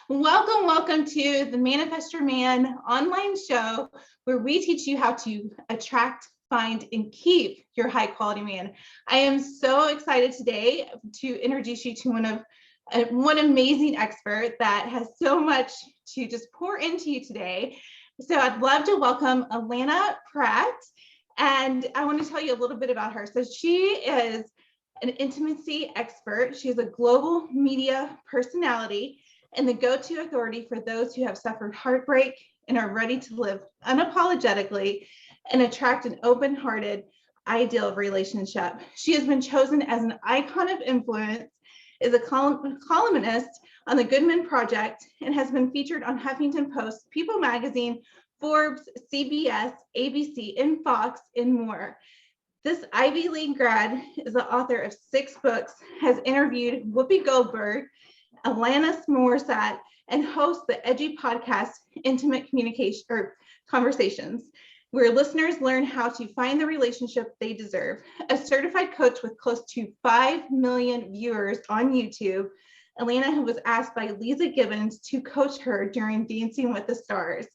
Welcome to the Manifest Your Man online show where we teach you how to attract, find, and keep your high quality man. I am so excited today to introduce you to one amazing expert that has so much to just pour into you today. So I'd love to welcome Alana Pratt, and I want to tell you a little bit about her. So she is an intimacy expert. She's a global media personality and the go-to authority for those who have suffered heartbreak and are ready to live unapologetically and attract an open-hearted, ideal relationship. She has been chosen as an icon of influence, is a columnist on the Goodman Project, and has been featured on Huffington Post, People Magazine, Forbes, CBS, ABC, and Fox, and more. This Ivy League grad is the author of 6 books, has interviewed Whoopi Goldberg, Alanis Morissette, and hosts the edgy podcast Intimate Communication or Conversations, where listeners learn how to find the relationship they deserve. A certified coach with close to 5 million viewers on YouTube, Alana, who was asked by Lisa Gibbons to coach her during Dancing with the Stars.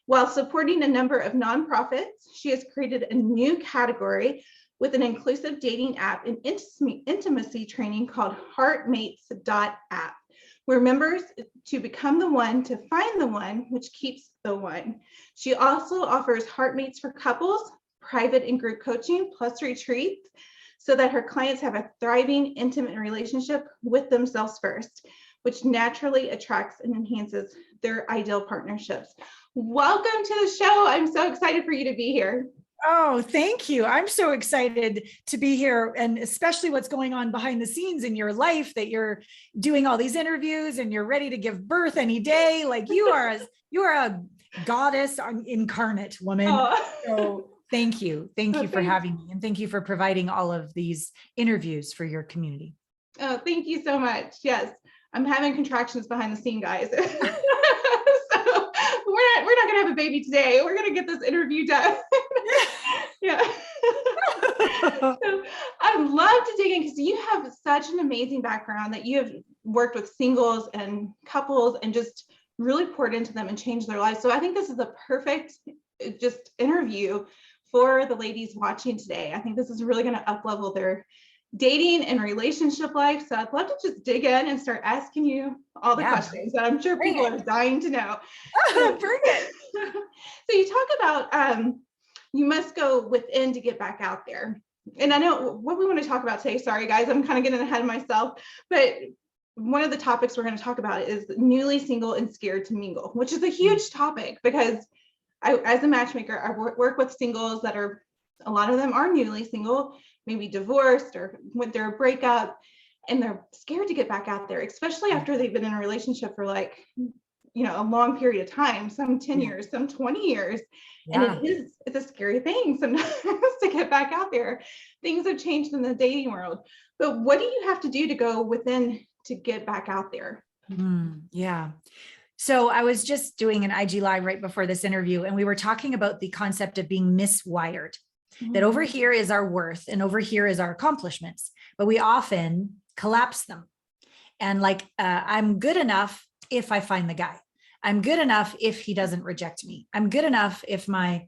While supporting a number of nonprofits, she has created a new category with an inclusive dating app and intimacy training called heartmates.app, where members to become the one to find the one, which keeps the one. She also offers Heartmates for couples, private and group coaching, plus retreats, so that her clients have a thriving, intimate relationship with themselves first, which naturally attracts and enhances their ideal partnerships. Welcome to the show. I'm so excited for you to be here. Oh, thank you. I'm so excited to be here, and especially what's going on behind the scenes in your life, that you're doing all these interviews and you're ready to give birth any day. Like you are a goddess incarnate woman. Oh. So thank you. Thank you for having me, and thank you for providing all of these interviews for your community. Oh, thank you so much. Yes, I'm having contractions behind the scene, guys. We're not going to have a baby today. We're going to get this interview done. Yeah. So I'd love to dig in because you have such an amazing background that you have worked with singles and couples and just really poured into them and changed their lives. So I think this is the perfect just interview for the ladies watching today. I think this is really going to up-level their dating and relationship life. So I'd love to just dig in and start asking you all the questions that I'm sure people are dying to know. Bring it. So you talk about you must go within to get back out there. And I know what we want to talk about today, sorry guys, I'm kind of getting ahead of myself, but one of the topics we're going to talk about is newly single and scared to mingle, which is a huge topic because as a matchmaker, I work with singles that are, a lot of them are newly single, maybe divorced or went through a breakup, and they're scared to get back out there, especially after they've been in a relationship for like, a long period of time, some 10 years, some 20 years. And it's a scary thing sometimes to get back out there. Things have changed in the dating world, but what do you have to do to go within to get back out there? So I was just doing an IG live right before this interview, and we were talking about the concept of being miswired. That over here is our worth and over here is our accomplishments, but we often collapse them. And I'm good enough if I find the guy. I'm good enough if he doesn't reject me. I'm good enough if my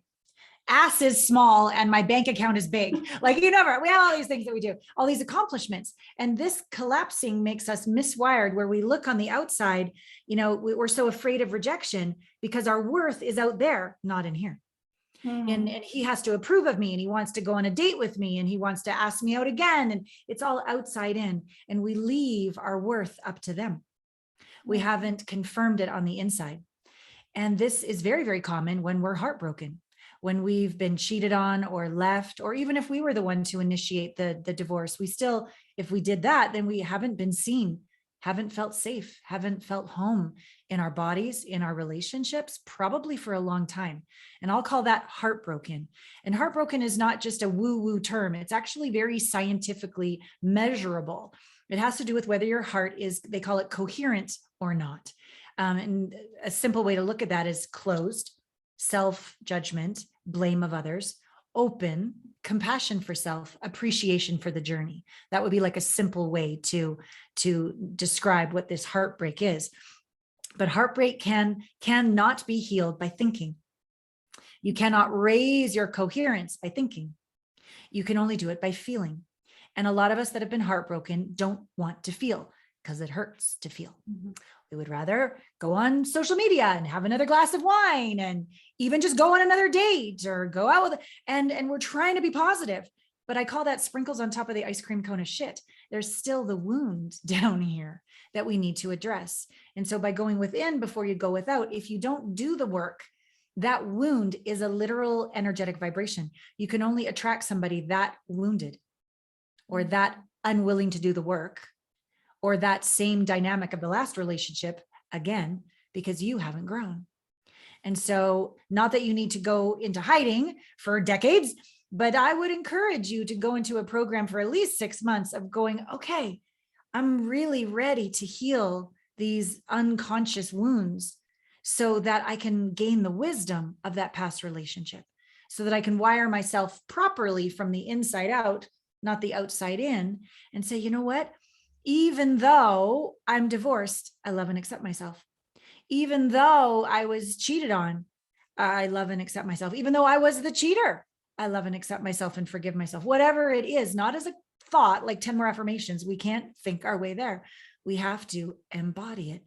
ass is small and my bank account is big. We have all these things that we do, all these accomplishments. And this collapsing makes us miswired, where we look on the outside, we're so afraid of rejection because our worth is out there, not in here. And he has to approve of me, and he wants to go on a date with me, and he wants to ask me out again. And it's all outside in, and we leave our worth up to them. We haven't confirmed it on the inside. And this is very, very common when we're heartbroken, when we've been cheated on or left, or even if we were the one to initiate the divorce, we still, if we did that, then we haven't been seen, haven't felt safe, haven't felt home in our bodies, in our relationships, probably for a long time. And I'll call that heartbroken. And heartbroken is not just a woo-woo term. It's actually very scientifically measurable. It has to do with whether your heart is, they call it coherent or not. And a simple way to look at that is closed, self-judgment, blame of others, open, compassion for self, appreciation for the journey. That would be like a simple way to describe what this heartbreak is. But heartbreak cannot be healed by thinking. You cannot raise your coherence by thinking. You can only do it by feeling. And a lot of us that have been heartbroken don't want to feel because it hurts to feel. Mm-hmm. We would rather go on social media and have another glass of wine and even just go on another date or go out with, and we're trying to be positive. But I call that sprinkles on top of the ice cream cone of shit. There's still the wound down here that we need to address. And so by going within before you go without, if you don't do the work, that wound is a literal energetic vibration. You can only attract somebody that wounded or that unwilling to do the work or that same dynamic of the last relationship again, because you haven't grown. And so not that you need to go into hiding for decades, but I would encourage you to go into a program for at least 6 months of going, okay, I'm really ready to heal these unconscious wounds so that I can gain the wisdom of that past relationship, so that I can wire myself properly from the inside out, not the outside in, and say, you know what? Even though I'm divorced, I love and accept myself. Even though I was cheated on, I love and accept myself. Even though I was the cheater, I love and accept myself and forgive myself. Whatever it is, not as a thought, like 10 more affirmations. We can't think our way there. We have to embody it.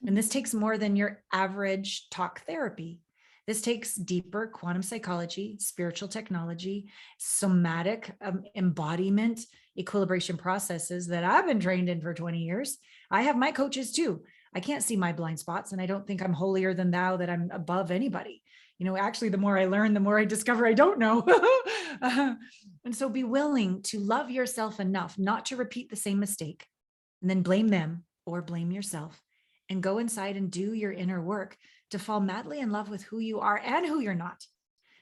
And this takes more than your average talk therapy. This takes deeper quantum psychology, spiritual technology, somatic embodiment, equilibration processes that I've been trained in for 20 years. I have my coaches too. I can't see my blind spots, and I don't think I'm holier than thou, that I'm above anybody. You know, actually, the more I learn, the more I discover I don't know. And so be willing to love yourself enough not to repeat the same mistake and then blame them or blame yourself, and go inside and do your inner work to fall madly in love with who you are and who you're not,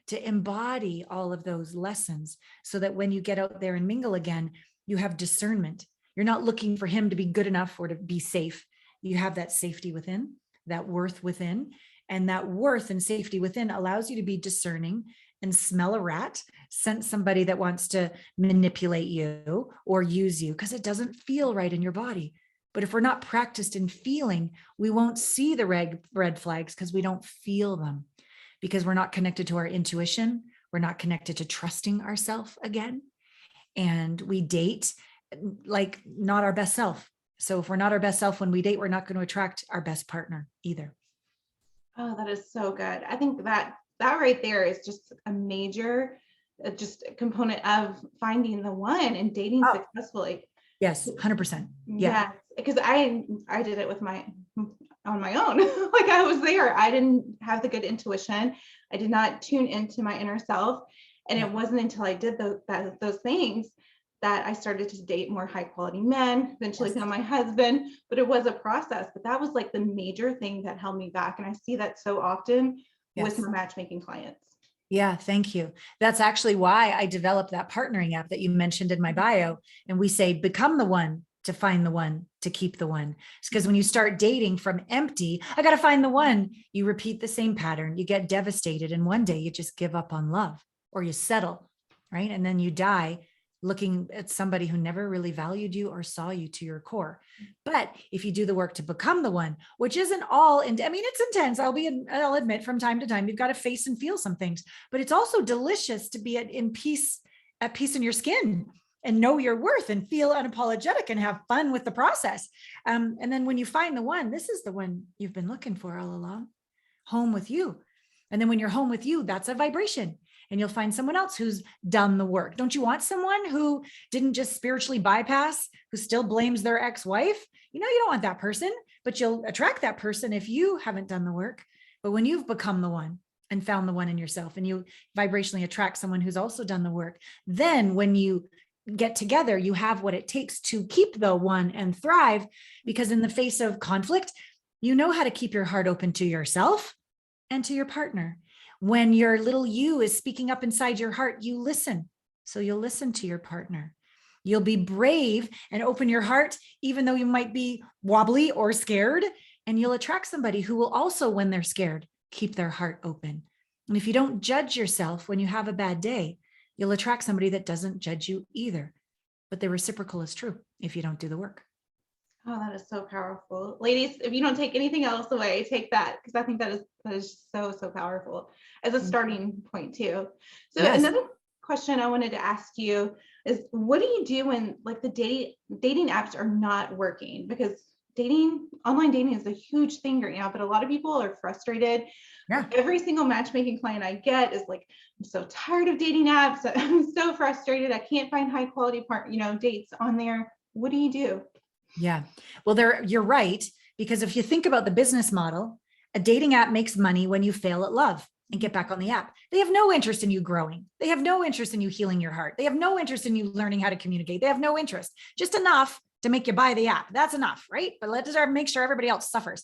to embody all of those lessons so that when you get out there and mingle again, you have discernment. You're not looking for him to be good enough or to be safe. You have that safety within, that worth within, and that worth and safety within allows you to be discerning and smell a rat, sense somebody that wants to manipulate you or use you because it doesn't feel right in your body. But if we're not practiced in feeling, we won't see the red flags because we don't feel them, because we're not connected to our intuition. We're not connected to trusting ourselves again. And we date like not our best self. So if we're not our best self when we date, we're not going to attract our best partner either. Oh, that is so good. I think that right there is just a major just a component of finding the one and dating successfully. Yes, 100%. Yeah. Because I did it on my own. Like I was there. I didn't have the good intuition. I did not tune into my inner self. And it wasn't until I did those things that I started to date more high quality men, eventually found my husband, but it was a process. But that was like the major thing that held me back. And I see that so often with my matchmaking clients. Yeah, thank you. That's actually why I developed that partnering app that you mentioned in my bio. And we say, become the one to find the one to keep the one. It's because when you start dating from empty, I got to find the one, you repeat the same pattern, you get devastated. And one day you just give up on love or you settle, right? And then you die looking at somebody who never really valued you or saw you to your core. But if you do the work to become the one, which isn't all, and I mean, it's intense. I'll admit from time to time, you've got to face and feel some things, but it's also delicious to be at peace in your skin and know your worth and feel unapologetic and have fun with the process. And then when you find the one, this is the one you've been looking for all along, home with you. And then when you're home with you, that's a vibration. And you'll find someone else who's done the work. Don't you want someone who didn't just spiritually bypass, who still blames their ex-wife? You know, you don't want that person, but you'll attract that person if you haven't done the work. But when you've become the one and found the one in yourself and you vibrationally attract someone who's also done the work, then when you get together, you have what it takes to keep the one and thrive, because in the face of conflict, you know how to keep your heart open to yourself and to your partner. When your little you is speaking up inside your heart, you listen. So you'll listen to your partner. You'll be brave and open your heart, even though you might be wobbly or scared. And you'll attract somebody who will also, when they're scared, keep their heart open. And if you don't judge yourself when you have a bad day, you'll attract somebody that doesn't judge you either. But the reciprocal is true if you don't do the work. Oh, that is so powerful. Ladies, if you don't take anything else away, take that, because I think that is so powerful as a starting point too. So Yes. another question I wanted to ask you is, what do you do when like the dating apps are not working? Because online dating is a huge thing right now, but a lot of people are frustrated. Yeah. Every single matchmaking client I get is like, I'm so tired of dating apps. I'm so frustrated. I can't find high quality dates on there. What do you do? Yeah. Well, you're right. Because if you think about the business model, a dating app makes money when you fail at love and get back on the app. They have no interest in you growing. They have no interest in you healing your heart. They have no interest in you learning how to communicate. They have no interest, just enough to make you buy the app. That's enough, right? But let's make sure everybody else suffers.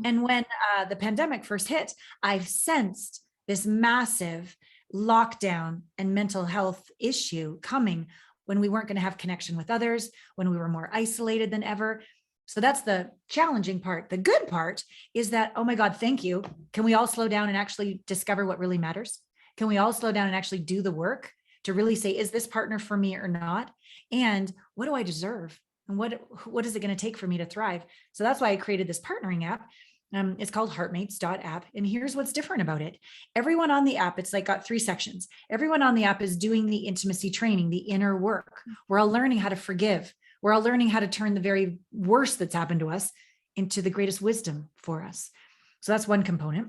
And when the pandemic first hit, I've sensed this massive lockdown and mental health issue coming when we weren't going to have connection with others, when we were more isolated than ever. So that's the challenging part. The good part is that, oh my God, thank you. Can we all slow down and actually discover what really matters? Can we all slow down and actually do the work to really say, is this partner for me or not? And what do I deserve? And what is it going to take for me to thrive? So that's why I created this partnering app. It's called heartmates.app. And here's what's different about it. Everyone on the app, it's like got 3 sections. Everyone on the app is doing the intimacy training, the inner work. We're all learning how to forgive. We're all learning how to turn the very worst that's happened to us into the greatest wisdom for us. So that's one component.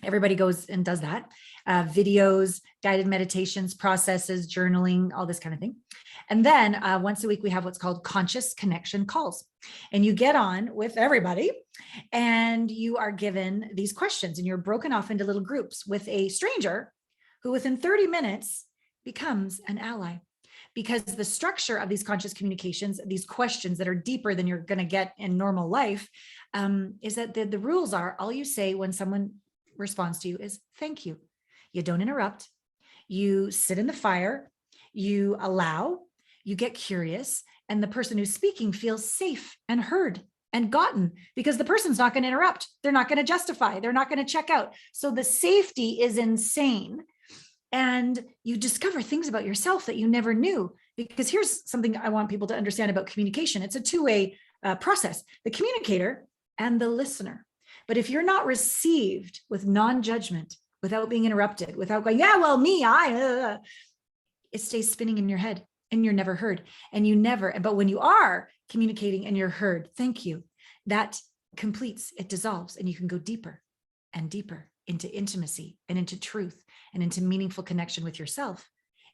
Everybody goes and does that. Videos, guided meditations, processes, journaling, all this kind of thing. And then once a week, we have what's called conscious connection calls. And you get on with everybody and you are given these questions and you're broken off into little groups with a stranger who within 30 minutes becomes an ally. Because the structure of these conscious communications, these questions that are deeper than you're going to get in normal life, is that the rules are all you say when someone responds to you is thank you. You don't interrupt. You sit in the fire. You allow. You get curious. And the person who's speaking feels safe and heard and gotten because the person's not going to interrupt. They're not going to justify. They're not going to check out. So the safety is insane. And you discover things about yourself that you never knew. Because here's something I want people to understand about communication. It's a two-way process, the communicator and the listener. But if you're not received with non-judgment, without being interrupted, without going, yeah, well, me, it stays spinning in your head and you're never heard. But when you are communicating and you're heard, thank you, that completes, it dissolves, and you can go deeper and deeper into intimacy and into truth and into meaningful connection with yourself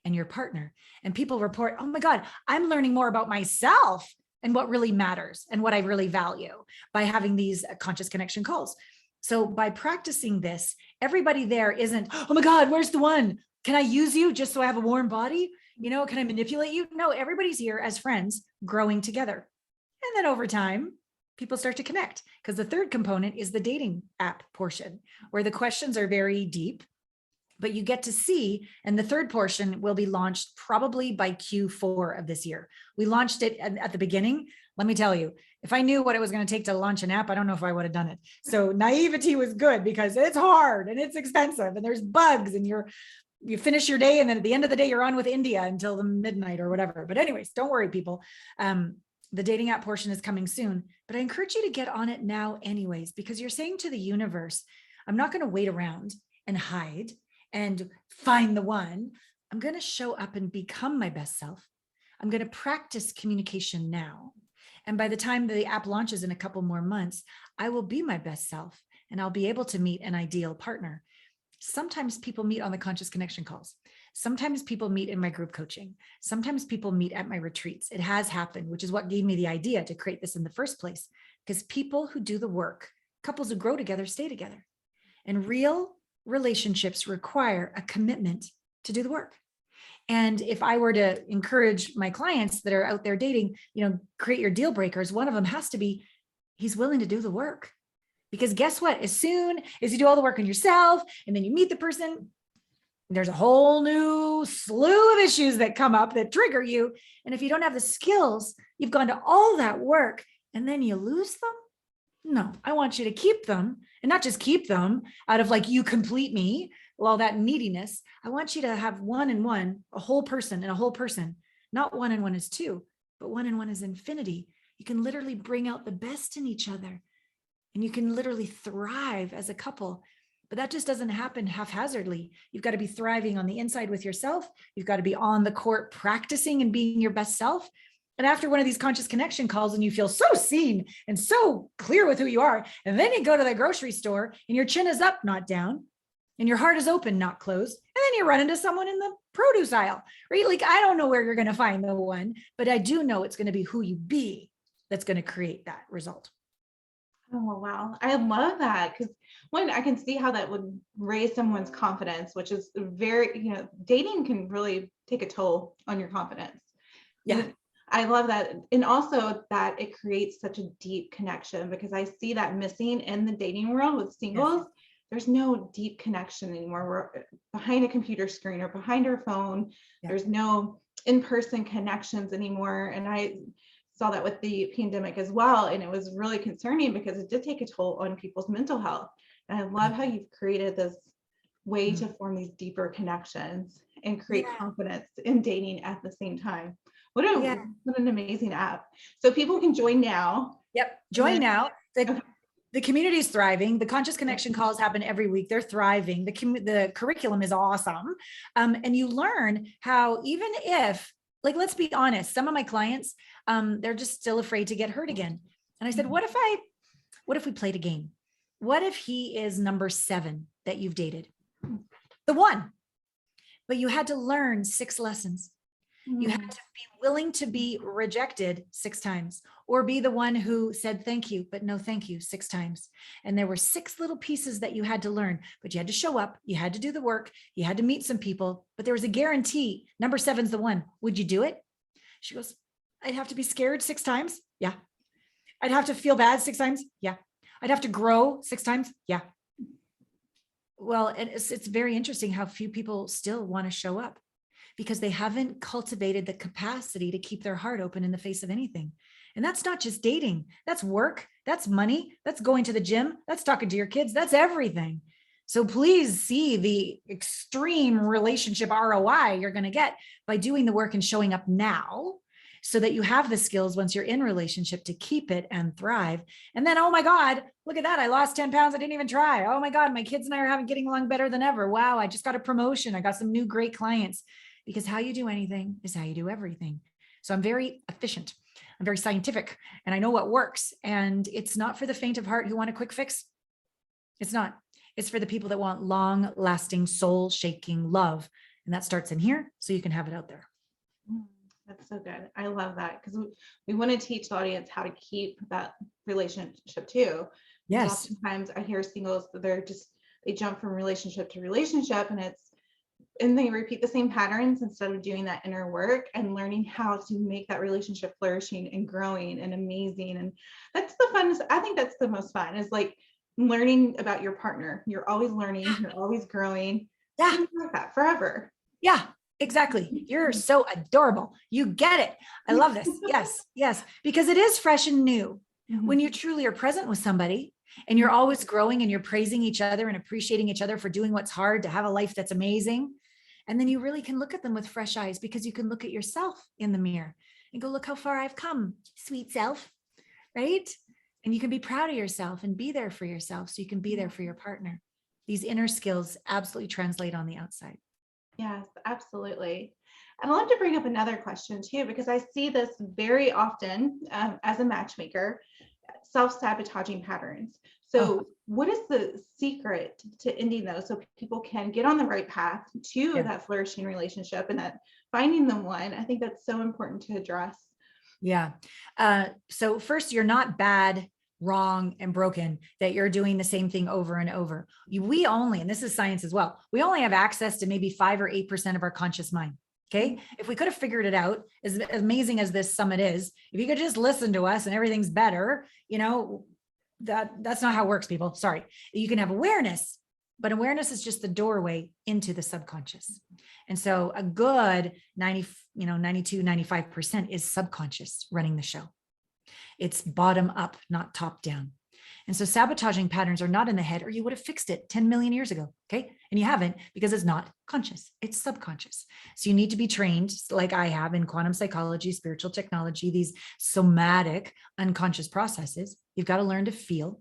and your partner. And people report, oh my God, I'm learning more about myself and what really matters and what I really value by having these conscious connection calls. So by practicing this, everybody there isn't, oh my God, where's the one? Can I use you just so I have a warm body? Can I manipulate you? No, everybody's here as friends growing together. And then over time, people start to connect because the third component is the dating app portion where the questions are very deep, but you get to see, and the third portion will be launched probably by Q4 of this year. We launched it at the beginning. Let me tell you, if I knew what it was going to take to launch an app, I don't know if I would have done it. So naivety was good because it's hard and it's expensive and there's bugs and you finish your day and then at the end of the day, you're on with India until the midnight or whatever. But anyways, don't worry, people. The dating app portion is coming soon, but I encourage you to get on it now anyways, because you're saying to the universe, I'm not going to wait around and hide and find the one. I'm going to show up and become my best self. I'm going to practice communication now. And by the time the app launches in a couple more months, I will be my best self and I'll be able to meet an ideal partner. Sometimes people meet on the conscious connection calls. Sometimes people meet in my group coaching. Sometimes people meet at my retreats. It has happened, which is what gave me the idea to create this in the first place. Because people who do the work, couples who grow together, stay together. And real relationships require a commitment to do the work. And if I were to encourage my clients that are out there dating, create your deal breakers, one of them has to be, he's willing to do the work. Because guess what? As soon as you do all the work on yourself and then you meet the person, there's a whole new slew of issues that come up that trigger you. And if you don't have the skills, you've gone to all that work and then you lose them. No, I want you to keep them, and not just keep them out of like, you complete me, all that neediness. I want you to have one and one, a whole person and a whole person, not one and one is two, but one and one is infinity. you can literally bring out the best in each other, and you can literally thrive as a couple. But that just doesn't happen haphazardly. You've got to be thriving on the inside with yourself. You've got to be on the court practicing and being your best self. And after one of these conscious connection calls and you feel so seen and so clear with who you are, and then you go to the grocery store and your chin is up, not down, and your heart is open, not closed, and then you run into someone in the produce aisle, right? Like, I don't know where you're going to find the one, but I do know it's going to be who you be that's going to create that result. Oh, wow. I love that, because one, I can see how that would raise someone's confidence, which is very, dating can really take a toll on your confidence. Yeah. I love that. And also that it creates such a deep connection, because I see that missing in the dating world with singles. Yes. There's no deep connection anymore. We're behind a computer screen or behind our phone. Yeah. There's no in-person connections anymore. And I saw that with the pandemic as well. And it was really concerning because it did take a toll on people's mental health. And I love how you've created this way to form these deeper connections and create confidence in dating at the same time. What an amazing app. So people can join now. Yep. Join now. The community is thriving. The conscious connection calls happen every week. They're thriving. The curriculum is awesome. And you learn how, even if, like, let's be honest, some of my clients, they're just still afraid to get hurt again. And I said, what if we played a game? What if he is number 7 that you've dated? The one, but you had to learn 6 lessons. You had to be willing to be rejected 6 times, or be the one who said thank you, but no thank you 6 times. And there were 6 little pieces that you had to learn, but you had to show up. You had to do the work. You had to meet some people, but there was a guarantee. Number 7's the one. Would you do it? She goes, I'd have to be scared 6 times. Yeah. I'd have to feel bad 6 times. Yeah. I'd have to grow 6 times. Yeah. Well, it's very interesting how few people still want to show up, because they haven't cultivated the capacity to keep their heart open in the face of anything. And that's not just dating. That's work. That's money. That's going to the gym. That's talking to your kids. That's everything. So please see the extreme relationship ROI you're going to get by doing the work and showing up now, so that you have the skills once you're in relationship to keep it and thrive. And then, oh my God, look at that. I lost 10 pounds. I didn't even try. Oh my God, my kids and I are getting along better than ever. Wow. I just got a promotion. I got some new great clients. Because how you do anything is how you do everything. So I'm very efficient. I'm very scientific, and I know what works. And it's not for the faint of heart who want a quick fix. It's not. It's for the people that want long lasting, soul shaking love. And that starts in here, so you can have it out there. That's so good. I love that, because we want to teach the audience how to keep that relationship too. Yes. Oftentimes I hear singles that they jump from relationship to relationship, and they repeat the same patterns instead of doing that inner work and learning how to make that relationship flourishing and growing and amazing. And that's the funnest. I think that's the most fun, is like learning about your partner. You're always learning, you're always growing. Yeah. Like that forever. Yeah, exactly. You're so adorable. You get it. I love this. Yes. Yes. Because it is fresh and new. When you truly are present with somebody, and you're always growing, and you're praising each other and appreciating each other for doing what's hard to have a life that's amazing. And then you really can look at them with fresh eyes, because you can look at yourself in the mirror and go, look how far I've come, sweet self, right? And you can be proud of yourself and be there for yourself, so you can be there for your partner. These inner skills absolutely translate on the outside. Yes, absolutely. And I'd love to bring up another question too, because I see this very often as a matchmaker, self-sabotaging patterns. So what is the secret to ending those, so people can get on the right path to that flourishing relationship and that finding the one? I think that's so important to address. Yeah. So first, you're not bad, wrong, and broken that you're doing the same thing over and over. We only, and this is science as well, we only have access to maybe 5 or 8% of our conscious mind. Okay. If we could have figured it out, as amazing as this summit is, if you could just listen to us and everything's better, that's not how it works, people. Sorry. You can have awareness, but awareness is just the doorway into the subconscious. And so a good 92, 95% is subconscious running the show. It's bottom up, not top down. And so sabotaging patterns are not in the head, or you would have fixed it 10 million years ago. Okay. And you haven't, because it's not conscious, it's subconscious. So you need to be trained, like I have in quantum psychology, spiritual technology, these somatic unconscious processes. You've got to learn to feel.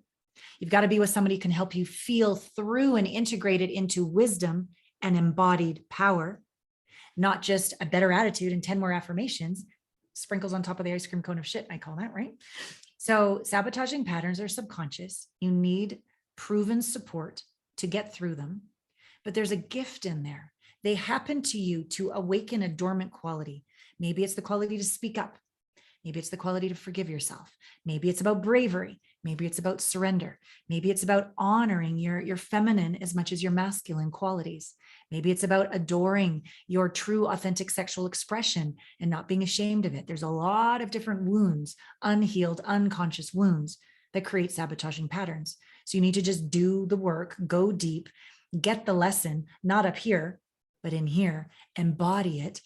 You've got to be with somebody who can help you feel through and integrate it into wisdom and embodied power, not just a better attitude and 10 more affirmations, sprinkles on top of the ice cream cone of shit, I call that, right? So sabotaging patterns are subconscious. You need proven support to get through them, but there's a gift in there. They happen to you to awaken a dormant quality. Maybe it's the quality to speak up. Maybe it's the quality to forgive yourself. Maybe it's about bravery. Maybe it's about surrender. Maybe it's about honoring your feminine as much as your masculine qualities. Maybe it's about adoring your true, authentic sexual expression and not being ashamed of it. There's a lot of different wounds, unhealed, unconscious wounds that create sabotaging patterns. So you need to just do the work, go deep, get the lesson, not up here, but in here, embody it.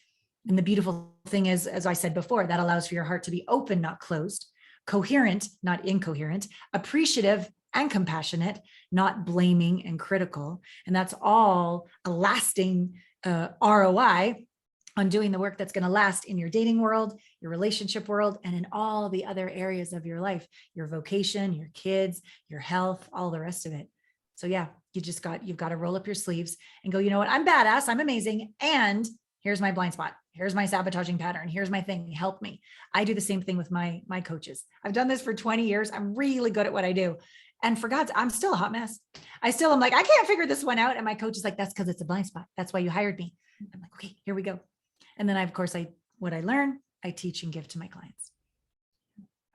And the beautiful thing is, as I said before, that allows for your heart to be open, not closed, coherent, not incoherent, appreciative and compassionate, not blaming and critical. And that's all a lasting ROI on doing the work that's going to last in your dating world, your relationship world, and in all the other areas of your life, your vocation, your kids, your health, all the rest of it. So yeah, you've got to roll up your sleeves and go, you know what? I'm badass. I'm amazing. And here's my blind spot. Here's my sabotaging pattern. Here's my thing. Help me. I do the same thing with my coaches. I've done this for 20 years. I'm really good at what I do. And for God's, I'm still a hot mess. I am like, I can't figure this one out. And my coach is like, that's because it's a blind spot. That's why you hired me. I'm like, okay, here we go. And then what I learn, I teach and give to my clients.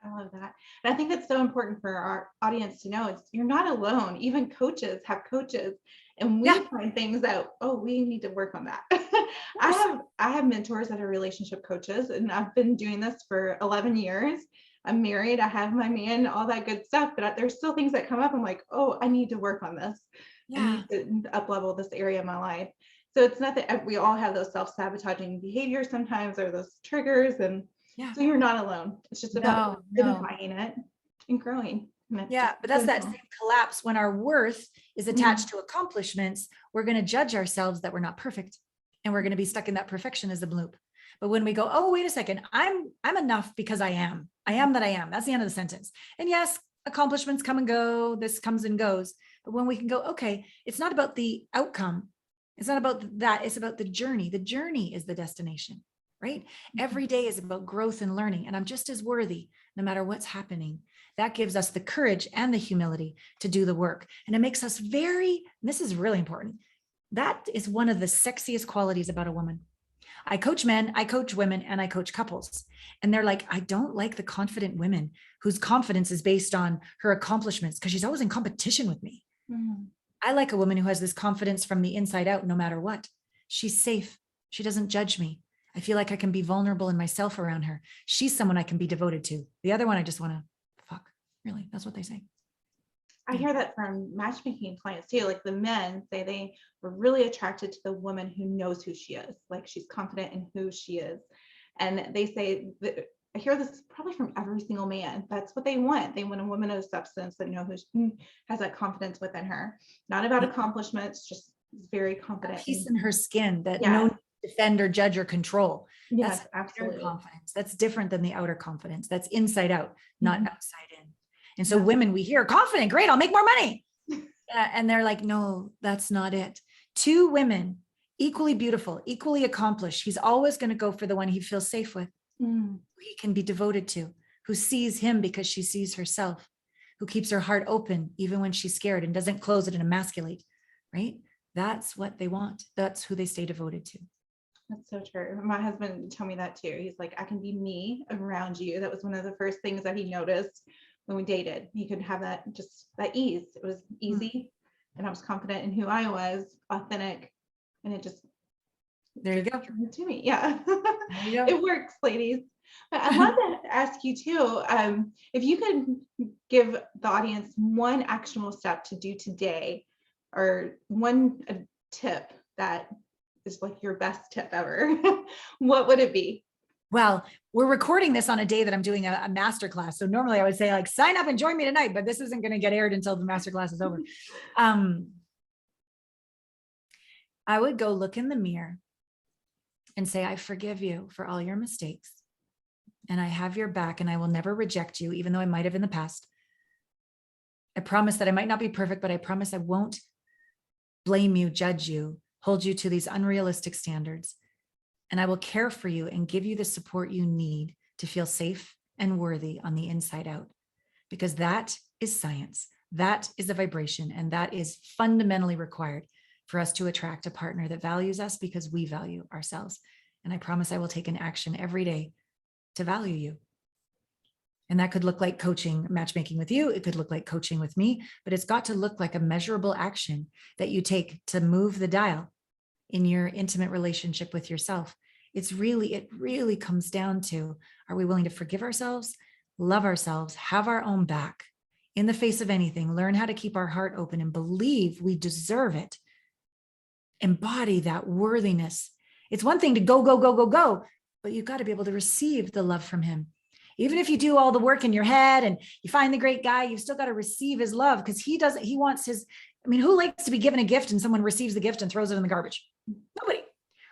I love that. And I think that's so important for our audience to know. It's you're not alone. Even coaches have coaches. And we find things that, oh, we need to work on that. I have mentors that are relationship coaches, and I've been doing this for 11 years. I'm married, I have my man, all that good stuff, but there's still things that come up. I'm like, oh, I need to work on this. I need to up-level this area of my life. So it's not that we all have those self-sabotaging behaviors sometimes, or those triggers. And so you're not alone. It's just about identifying it and growing. Yeah, but that's that same collapse when our worth is attached to accomplishments. We're going to judge ourselves that we're not perfect, and we're going to be stuck in that perfectionism loop. But when we go, oh, wait a second, I'm enough because I am that I am. That's the end of the sentence. And yes, accomplishments come and go. This comes and goes. But when we can go, okay, it's not about the outcome. It's not about that. It's about the journey. The journey is the destination, right? Every day is about growth and learning. And I'm just as worthy no matter what's happening. That gives us the courage and the humility to do the work. And it makes us this is really important. That is one of the sexiest qualities about a woman. I coach men, I coach women, and I coach couples. And they're like, I don't like the confident women whose confidence is based on her accomplishments because she's always in competition with me. I like a woman who has this confidence from the inside out, no matter what. She's safe. She doesn't judge me. I feel like I can be vulnerable in myself around her. She's someone I can be devoted to. The other one, I just want to fuck. Really, that's what they say. I hear that from matchmaking clients too. Like the men say they were really attracted to the woman who knows who she is. Like she's confident in who she is. And they say that, I hear this probably from every single man. That's what they want. They want a woman of substance that who has that confidence within her. Not about accomplishments, just very confident. A peace in her skin that no need to defend or judge or control. Yes, that's absolutely. Inner confidence. That's different than the outer confidence. That's inside out, not outside in. And so women, we hear confident, great, I'll make more money. And they're like, no, that's not it. Two women, equally beautiful, equally accomplished. He's always going to go for the one he feels safe with, who he can be devoted to, who sees him because she sees herself, who keeps her heart open even when she's scared and doesn't close it and emasculate, right? That's what they want. That's who they stay devoted to. That's so true. My husband told me that too. He's like, I can be me around you. That was one of the first things that he noticed when we dated. He could have that ease. It was easy, and I was confident in who I was, authentic, and it just there you go to me. Yeah, it works, ladies. But I want to ask you too, if you could give the audience one actionable step to do today, or one tip that is like your best tip ever, what would it be? Well, we're recording this on a day that I'm doing a masterclass. So normally I would say like, sign up and join me tonight, but this isn't going to get aired until the masterclass is over. I would go look in the mirror and say, I forgive you for all your mistakes. And I have your back, and I will never reject you, even though I might have in the past. I promise that I might not be perfect, but I promise I won't blame you, judge you, hold you to these unrealistic standards. And I will care for you and give you the support you need to feel safe and worthy on the inside out, because that is science. That is a vibration, and that is fundamentally required for us to attract a partner that values us because we value ourselves. And I promise I will take an action every day to value you. And that could look like coaching, matchmaking with you. It could look like coaching with me, but it's got to look like a measurable action that you take to move the dial in your intimate relationship with yourself. It really comes down to, are we willing to forgive ourselves, love ourselves, have our own back in the face of anything, learn how to keep our heart open and believe we deserve it. Embody that worthiness. It's one thing to go, but you've got to be able to receive the love from him. Even if you do all the work in your head and you find the great guy, you've still got to receive his love, because he wants his, who likes to be given a gift and someone receives the gift and throws it in the garbage? Nobody,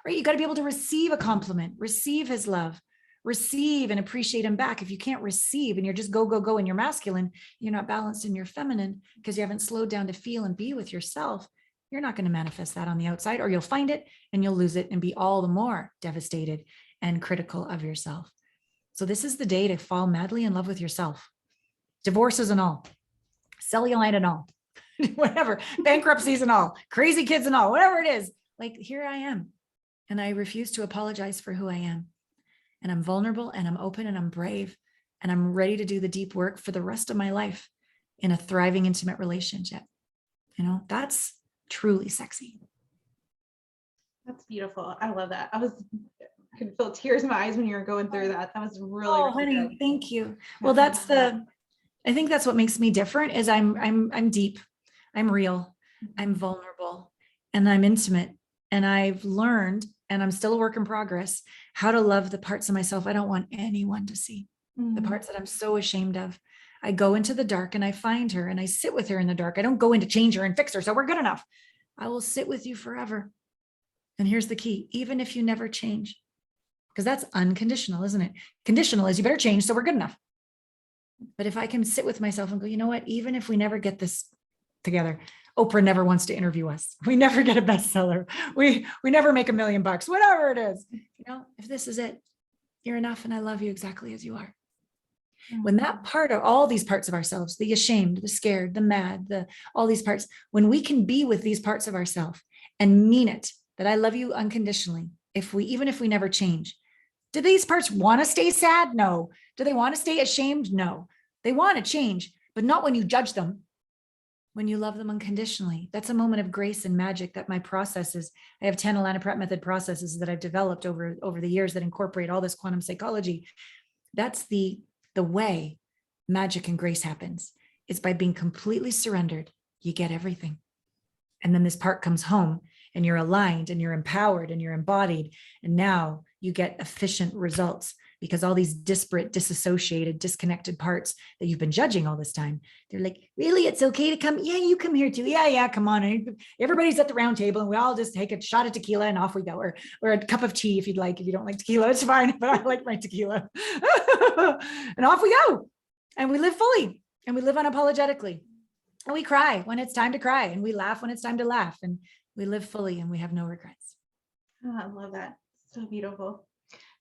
right? You got to be able to receive a compliment, receive his love, receive and appreciate him back. If you can't receive and you're just go in your masculine, you're not balanced in your feminine because you haven't slowed down to feel and be with yourself. You're not going to manifest that on the outside, or you'll find it and you'll lose it and be all the more devastated and critical of yourself. So this is the day to fall madly in love with yourself. Divorces and all, cellulite and all, whatever, bankruptcies and all, crazy kids and all, whatever it is. Like, here I am. And I refuse to apologize for who I am. And I'm vulnerable and I'm open and I'm brave. And I'm ready to do the deep work for the rest of my life in a thriving, intimate relationship. That's truly sexy. That's beautiful. I love that. I could feel tears in my eyes when you were going through that. That was really, really honey, good. Thank you. Well, I think that's what makes me different is I'm deep, I'm real, I'm vulnerable, and I'm intimate. And I've learned, and I'm still a work in progress, how to love the parts of myself I don't want anyone to see, the parts that I'm so ashamed of. I go into the dark and I find her and I sit with her in the dark. I don't go in to change her and fix her so we're good enough. I will sit with you forever. And here's the key, even if you never change, because that's unconditional, isn't it? Conditional is you better change so we're good enough. But if I can sit with myself and go, you know what, even if we never get this together, Oprah never wants to interview us. We never get a bestseller. We never make $1 million, whatever it is. If this is it, you're enough. And I love you exactly as you are. When that part of all these parts of ourselves, the ashamed, the scared, the mad, all these parts, when we can be with these parts of ourselves and mean it, that I love you unconditionally, even if we never change. Do these parts want to stay sad? No. Do they want to stay ashamed? No. They want to change, but not when you judge them. When you love them unconditionally, that's a moment of grace and magic that my processes, I have 10 Alana Pratt method processes that I've developed over the years that incorporate all this quantum psychology. That's the way magic and grace happens. It's by being completely surrendered. You get everything. And then this part comes home and you're aligned and you're empowered and you're embodied. And now you get efficient results because all these disparate, disassociated, disconnected parts that you've been judging all this time, they're like, really, it's okay to come? Yeah, you come here too. Yeah, come on. And everybody's at the round table and we all just take a shot of tequila and off we go, or a cup of tea if you'd like. If you don't like tequila, it's fine, but I like my tequila. And off we go. And we live fully and we live unapologetically. And we cry when it's time to cry and we laugh when it's time to laugh, and we live fully and we have no regrets. Oh, I love that. So beautiful.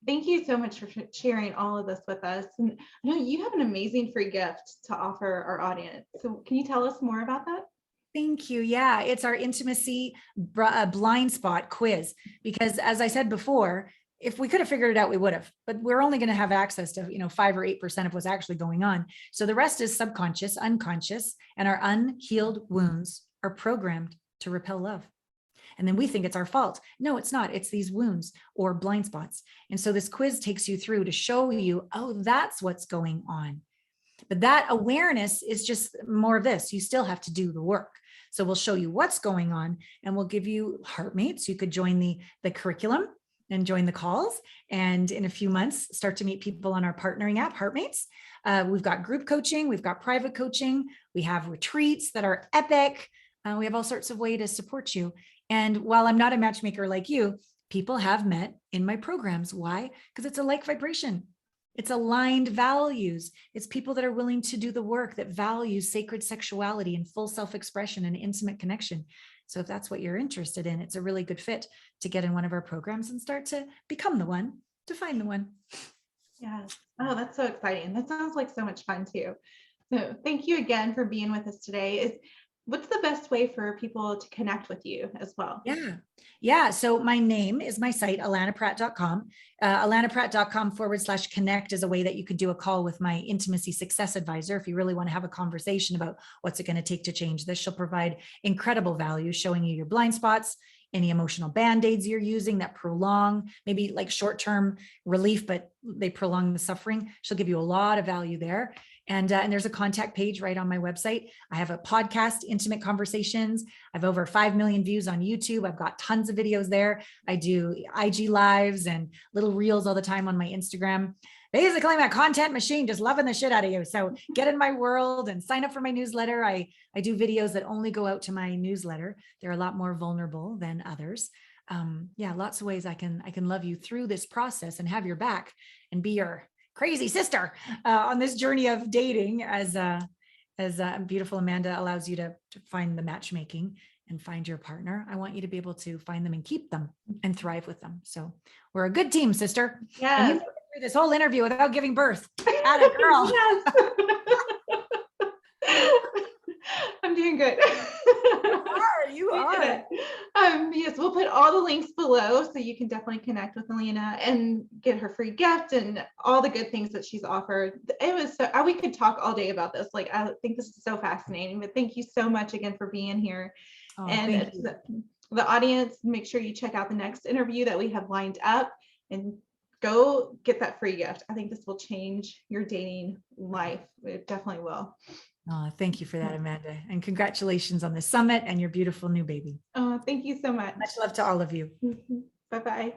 Thank you so much for sharing all of this with us. And I know you have an amazing free gift to offer our audience. So can you tell us more about that? Thank you. Yeah, it's our intimacy blind spot quiz, because as I said before, if we could have figured it out, we would have, but we're only going to have access to, 5 or 8% of what's actually going on. So the rest is subconscious, unconscious, and our unhealed wounds are programmed to repel love. And then we think it's our fault. No, it's not. It's these wounds or blind spots. And so this quiz takes you through to show you, oh, that's what's going on. But that awareness is just more of this. You still have to do the work. So we'll show you what's going on and we'll give you heartmates. You could join the curriculum and join the calls. And in a few months, start to meet people on our partnering app, Heartmates. We've got group coaching, we've got private coaching, we have retreats that are epic. We have all sorts of ways to support you. And while I'm not a matchmaker like you, people have met in my programs. Why? Because it's a like vibration. It's aligned values. It's people that are willing to do the work, that value sacred sexuality and full self-expression and intimate connection. So if that's what you're interested in, it's a really good fit to get in one of our programs and start to become the one, to find the one. Yeah. Oh, that's so exciting. That sounds like so much fun too. So thank you again for being with us today. What's the best way for people to connect with you as well? Yeah. So my name is my site, alanapratt.com. alanapratt.com/connect is a way that you could do a call with my intimacy success advisor. If you really want to have a conversation about what's it going to take to change this, she'll provide incredible value, showing you your blind spots, any emotional band-aids you're using that prolong, maybe like short-term relief, but they prolong the suffering. She'll give you a lot of value there. And there's a contact page right on my website. I have a podcast, Intimate Conversations. I've over 5 million views on YouTube. I've got tons of videos there. I do IG lives and little reels all the time on my Instagram. Basically, my content machine, just loving the shit out of you. So get in my world and sign up for my newsletter. I do videos that only go out to my newsletter. They're a lot more vulnerable than others. Lots of ways I can love you through this process and have your back and be your crazy sister on this journey of dating as beautiful Amanda allows you to find the matchmaking and find your partner. I want you to be able to find them and keep them and thrive with them. So we're a good team, sister. Yeah. And you made it through this whole interview without giving birth. Atta girl. Yes. I'm doing good. You are. Yes, we'll put all the links below so you can definitely connect with Alana and get her free gift and all the good things that she's offered. It was so, we could talk all day about this. Like, I think this is so fascinating, but thank you so much again for being here. And the audience, make sure you check out the next interview that we have lined up and go get that free gift. I think this will change your dating life. It definitely will. Oh, thank you for that, Amanda. And congratulations on the summit and your beautiful new baby. Oh, thank you so much. Much love to all of you. Bye-bye.